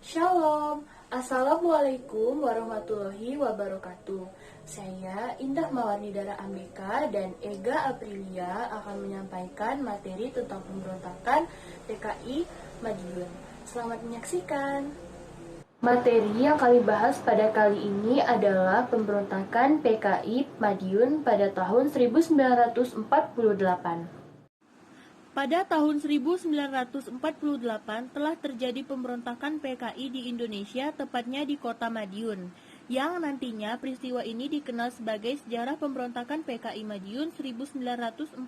Shalom, Assalamualaikum warahmatullahi wabarakatuh. Saya Indah Mawarnidara Ambika dan Ega Aprilia akan menyampaikan materi tentang pemberontakan PKI Madiun. Selamat menyaksikan. Materi yang kami bahas pada kali ini adalah pemberontakan PKI Madiun pada tahun 1948. Pada tahun 1948 telah terjadi pemberontakan PKI di Indonesia, tepatnya di kota Madiun, yang nantinya peristiwa ini dikenal sebagai sejarah pemberontakan PKI Madiun 1948.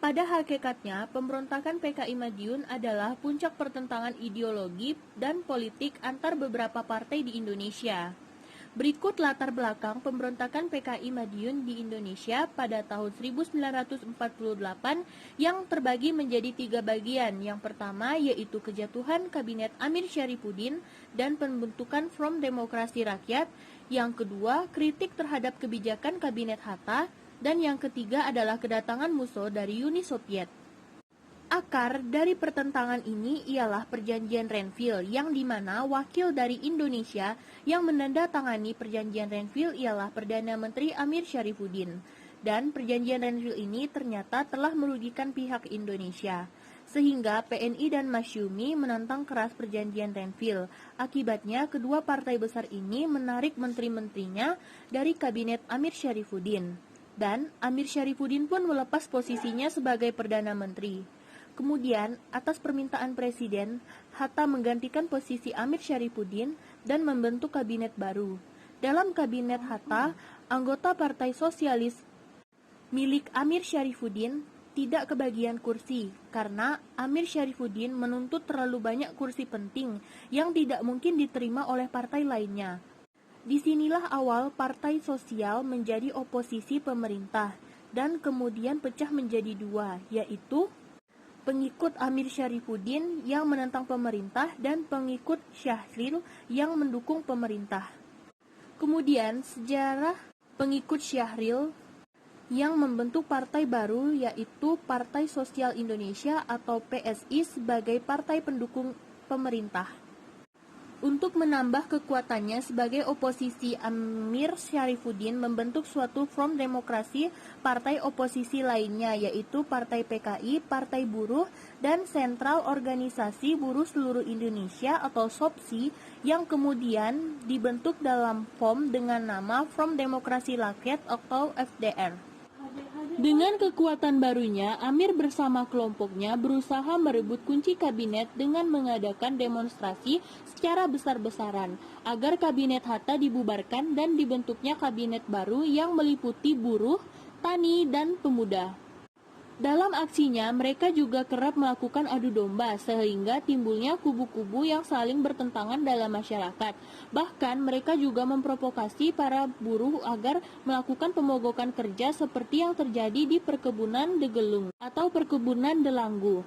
Pada hakikatnya, pemberontakan PKI Madiun adalah puncak pertentangan ideologi dan politik antar beberapa partai di Indonesia. Berikut latar belakang pemberontakan PKI Madiun di Indonesia pada tahun 1948 yang terbagi menjadi 3 bagian. Yang pertama yaitu kejatuhan Kabinet Amir Syarifuddin dan pembentukan Front Demokrasi Rakyat. Yang kedua, kritik terhadap kebijakan Kabinet Hatta. Dan yang ketiga adalah kedatangan musuh dari Uni Soviet. Akar dari pertentangan ini ialah Perjanjian Renville, yang dimana wakil dari Indonesia yang menandatangani Perjanjian Renville ialah Perdana Menteri Amir Syarifuddin. Dan Perjanjian Renville ini ternyata telah merugikan pihak Indonesia, sehingga PNI dan Masyumi menentang keras Perjanjian Renville. Akibatnya, kedua partai besar ini menarik menteri-menterinya dari Kabinet Amir Syarifuddin. Dan Amir Syarifuddin pun melepas posisinya sebagai Perdana Menteri. Kemudian, atas permintaan Presiden, Hatta menggantikan posisi Amir Syarifuddin dan membentuk kabinet baru. Dalam kabinet Hatta, anggota Partai Sosialis milik Amir Syarifuddin tidak kebagian kursi karena Amir Syarifuddin menuntut terlalu banyak kursi penting yang tidak mungkin diterima oleh partai lainnya. Disinilah awal Partai Sosial menjadi oposisi pemerintah dan kemudian pecah menjadi dua, yaitu pengikut Amir Syarifuddin yang menentang pemerintah dan pengikut Syahril yang mendukung pemerintah. Kemudian sejarah pengikut Syahril yang membentuk partai baru yaitu Partai Sosial Indonesia atau PSI sebagai partai pendukung pemerintah. Untuk menambah kekuatannya sebagai oposisi, Amir Syarifuddin membentuk suatu Front Demokrasi partai oposisi lainnya, yaitu Partai PKI, Partai Buruh, dan Sentral Organisasi Buruh Seluruh Indonesia atau SOPSI, yang kemudian dibentuk dalam FOM dengan nama Front Demokrasi Rakyat atau FDR. Dengan kekuatan barunya, Amir bersama kelompoknya berusaha merebut kunci kabinet dengan mengadakan demonstrasi secara besar-besaran agar kabinet Hatta dibubarkan dan dibentuknya kabinet baru yang meliputi buruh, tani, dan pemuda. Dalam aksinya, mereka juga kerap melakukan adu domba sehingga timbulnya kubu-kubu yang saling bertentangan dalam masyarakat. Bahkan mereka juga memprovokasi para buruh agar melakukan pemogokan kerja seperti yang terjadi di perkebunan Degelung atau perkebunan Delanggu.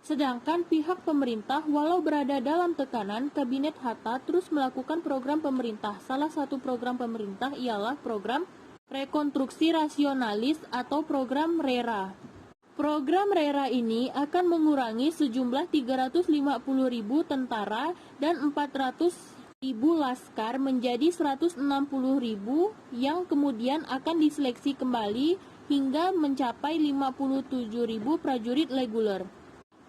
Sedangkan pihak pemerintah walau berada dalam tekanan, Kabinet Hatta terus melakukan program pemerintah. Salah satu program pemerintah ialah program rekonstruksi rasionalis atau program RERA. Program RERA ini akan mengurangi sejumlah 350.000 tentara dan 400.000 laskar menjadi 160.000 yang kemudian akan diseleksi kembali hingga mencapai 57.000 prajurit reguler.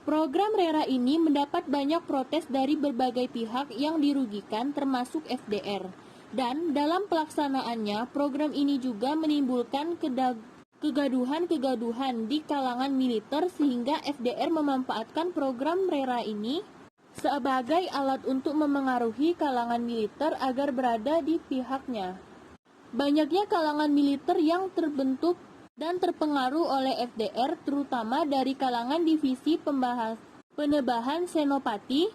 Program RERA ini mendapat banyak protes dari berbagai pihak yang dirugikan termasuk FDR. Dan dalam pelaksanaannya, program ini juga menimbulkan kegaduhan di kalangan militer sehingga FDR memanfaatkan program RERA ini sebagai alat untuk memengaruhi kalangan militer agar berada di pihaknya. Banyaknya kalangan militer yang terbentuk dan terpengaruh oleh FDR, terutama dari kalangan divisi penebahan Senopati.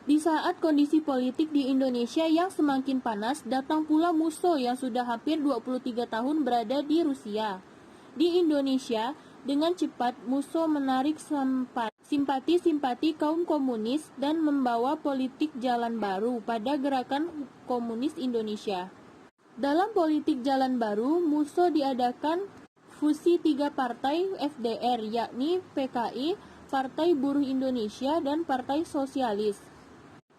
Di saat kondisi politik di Indonesia yang semakin panas, datang pula musuh yang sudah hampir 23 tahun berada di Rusia. Di Indonesia, dengan cepat musuh menarik simpati-simpati kaum komunis dan membawa politik jalan baru pada gerakan komunis Indonesia. Dalam politik jalan baru, musuh diadakan fusi 3 partai FDR, yakni PKI, Partai Buruh Indonesia, dan Partai Sosialis.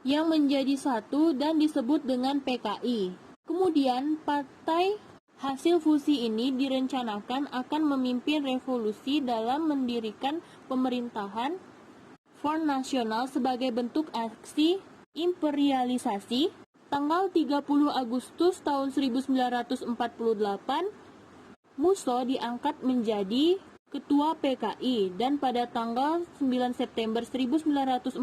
yang menjadi satu dan disebut dengan PKI. Kemudian, partai hasil fusi ini direncanakan akan memimpin revolusi dalam mendirikan pemerintahan Front Nasional sebagai bentuk aksi imperialisasi. Tanggal 30 Agustus tahun 1948, Musso diangkat menjadi ketua PKI dan pada tanggal 9 September 1948,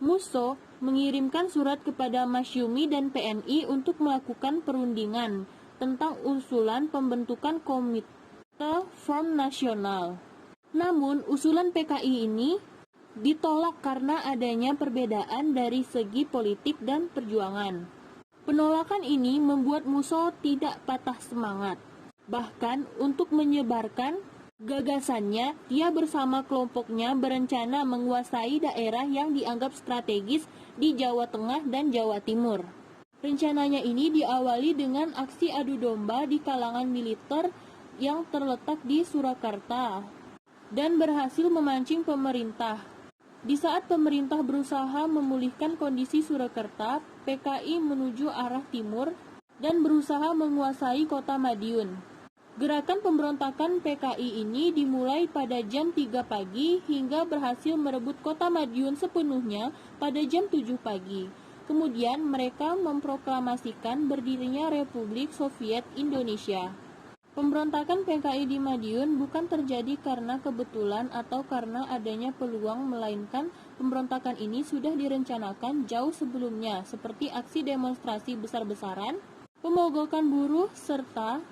Musso mengirimkan surat kepada Masyumi dan PNI untuk melakukan perundingan tentang usulan pembentukan Komite Front Nasional. Namun, usulan PKI ini ditolak karena adanya perbedaan dari segi politik dan perjuangan. Penolakan ini membuat Musso tidak patah semangat. Bahkan untuk menyebarkan gagasannya, dia bersama kelompoknya berencana menguasai daerah yang dianggap strategis di Jawa Tengah dan Jawa Timur. Rencananya ini diawali dengan aksi adu domba di kalangan militer yang terletak di Surakarta dan berhasil memancing pemerintah. Di saat pemerintah berusaha memulihkan kondisi Surakarta, PKI menuju arah timur dan berusaha menguasai kota Madiun. Gerakan pemberontakan PKI ini dimulai pada jam 3 pagi hingga berhasil merebut kota Madiun sepenuhnya pada jam 7 pagi. Kemudian mereka memproklamasikan berdirinya Republik Soviet Indonesia. Pemberontakan PKI di Madiun bukan terjadi karena kebetulan atau karena adanya peluang, melainkan pemberontakan ini sudah direncanakan jauh sebelumnya, seperti aksi demonstrasi besar-besaran, pemogokan buruh, serta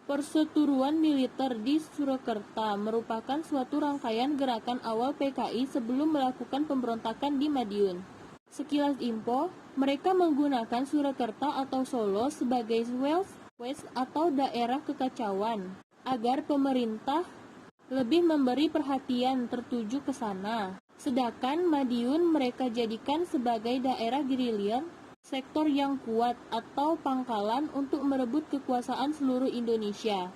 perseteruan militer di Surakarta merupakan suatu rangkaian gerakan awal PKI sebelum melakukan pemberontakan di Madiun. Sekilas info, mereka menggunakan Surakarta atau Solo sebagai West atau daerah kekacauan, agar pemerintah lebih memberi perhatian tertuju ke sana. Sedangkan Madiun mereka jadikan sebagai daerah gerilya, sektor yang kuat atau pangkalan untuk merebut kekuasaan seluruh Indonesia.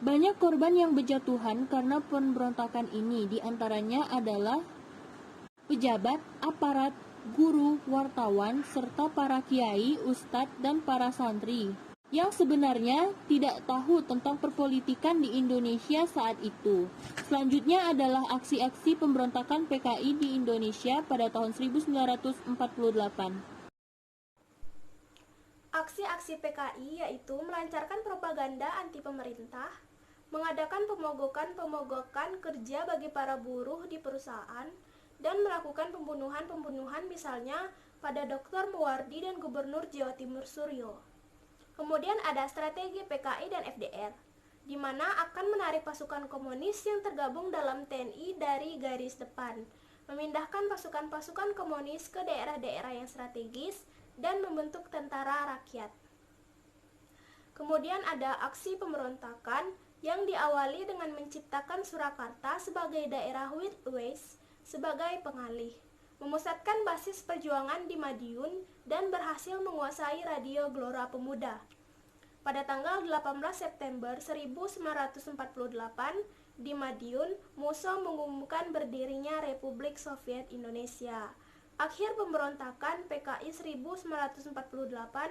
Banyak korban yang berjatuhan karena pemberontakan ini, diantaranya adalah pejabat, aparat, guru, wartawan, serta para kiai, ustadz, dan para santri yang sebenarnya tidak tahu tentang perpolitikan di Indonesia saat itu. Selanjutnya adalah aksi-aksi pemberontakan PKI di Indonesia pada tahun 1948. Aksi-aksi PKI yaitu melancarkan propaganda anti pemerintah, mengadakan pemogokan kerja bagi para buruh di perusahaan, dan melakukan pembunuhan misalnya pada Dr. Muwardi dan Gubernur Jawa Timur Suryo. Kemudian ada strategi PKI dan FDR, di mana akan menarik pasukan komunis yang tergabung dalam TNI dari garis depan, memindahkan pasukan-pasukan komunis ke daerah-daerah yang strategis, dan membentuk tentara rakyat. Kemudian ada aksi pemberontakan yang diawali dengan menciptakan Surakarta sebagai daerah West sebagai pengalih, memusatkan basis perjuangan di Madiun, dan berhasil menguasai Radio Gelora Pemuda. Pada tanggal 18 September 1948, di Madiun, Musso mengumumkan berdirinya Republik Soviet Indonesia. Akhir pemberontakan PKI 1948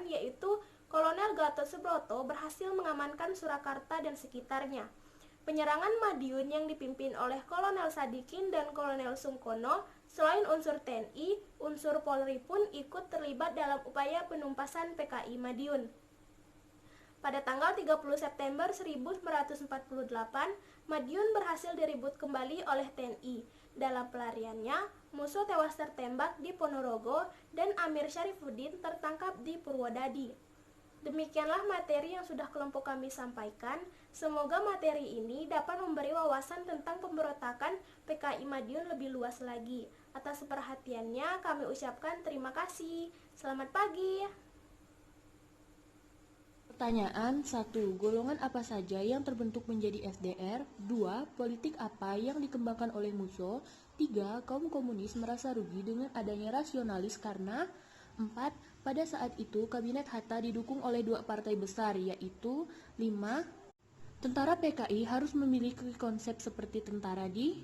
yaitu Kolonel Gatot Subroto berhasil mengamankan Surakarta dan sekitarnya. Penyerangan Madiun yang dipimpin oleh Kolonel Sadikin dan Kolonel Sungkono, selain unsur TNI, unsur Polri pun ikut terlibat dalam upaya penumpasan PKI Madiun. Pada tanggal 30 September 1948, Madiun berhasil direbut kembali oleh TNI. Dalam pelariannya, Musso tewas tertembak di Ponorogo dan Amir Syarifuddin tertangkap di Purwodadi. Demikianlah materi yang sudah kelompok kami sampaikan. Semoga materi ini dapat memberi wawasan tentang pemberontakan PKI Madiun lebih luas lagi. Atas perhatiannya kami ucapkan terima kasih. Selamat pagi. Pertanyaan 1. Golongan apa saja yang terbentuk menjadi FDR? 2. Politik apa yang dikembangkan oleh Musso? 3. Kaum komunis merasa rugi dengan adanya rasionalis karena 4. Pada saat itu kabinet Hatta didukung oleh dua partai besar, yaitu 5. Tentara PKI harus memiliki konsep seperti tentara di